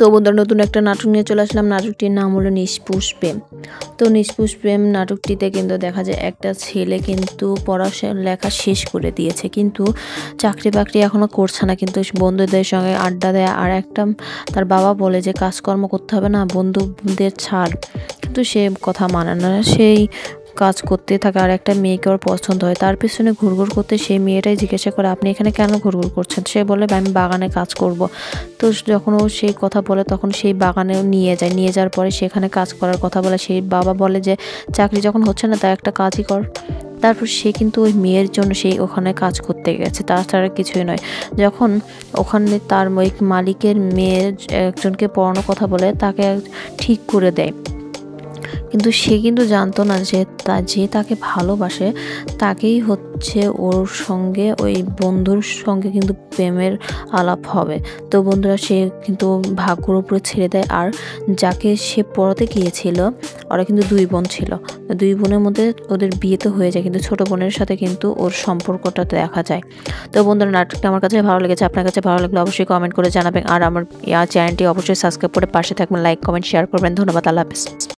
তো বন্ধুরা নতুন একটা নাটক নিয়ে চলে আসলাম। নাটকটির নাম হলো নিষ্পুষ প্রেম। তো নিষ্পুষ প্রেম নাটকটিতে কিন্তু দেখা যায় একটা ছেলে কিন্তু লেখা শেষ করে দিয়েছে, কিন্তু চাকরি বাকরি এখনও করছে না, কিন্তু বন্ধুদের সঙ্গে আড্ডা দেয়। আর একটা তার বাবা বলে যে কাজকর্ম করতে হবে না, বন্ধুদের ছাড়, কিন্তু সে কথা মানে না, সেই কাজ করতে থাকে। আর একটা মেয়েকে ওর পছন্দ হয়, তার পিছনে ঘুরঘুর করতে সেই মেয়েটাই জিজ্ঞাসা করে আপনি এখানে কেন ঘুরঘুর করছেন। সে বলে আমি বাগানে কাজ করব। তো যখন ও সেই কথা বলে তখন সেই বাগানেও নিয়ে যায়, নিয়ে যাওয়ার পরে সেখানে কাজ করার কথা বলে। সেই বাবা বলে যে চাকরি যখন হচ্ছে না তাই একটা কাজই কর। তারপর সে কিন্তু ওই মেয়ের জন্য সেই ওখানে কাজ করতে গেছে, তাছাড়া কিছুই নয়। যখন ওখানে তার ওই মালিকের মেয়ে একজনকে পড়ানোর কথা বলে তাকে ঠিক করে দেয়, কিন্তু সে কিন্তু জানতো না যে তাকে ভালোবাসে তাকেই হচ্ছে ওর সঙ্গে ওই বন্ধুর সঙ্গে কিন্তু প্রেমের আলাপ হবে। তো বন্ধুরা সে কিন্তু ভাগ্যর উপরে ছেড়ে দেয়। আর যাকে সে পড়াতে গিয়েছিল ওরা কিন্তু দুই বোন ছিল, দুই বোনের মধ্যে ওদের বিয়ে তো হয়ে যায়, কিন্তু ছোট বোনের সাথে কিন্তু ওর সম্পর্কটা দেখা যায়। তো বন্ধুরা নাটকটা আমার কাছে ভালো লেগেছে, আপনার কাছে ভালো লাগলে অবশ্যই কমেন্ট করে জানাবেন। আর আমার চ্যানেলটি অবশ্যই সাবস্ক্রাইব করে পাশে থাকবেন, লাইক কমেন্ট শেয়ার করবেন। ধন্যবাদ, আল্লাহ হাফেজ।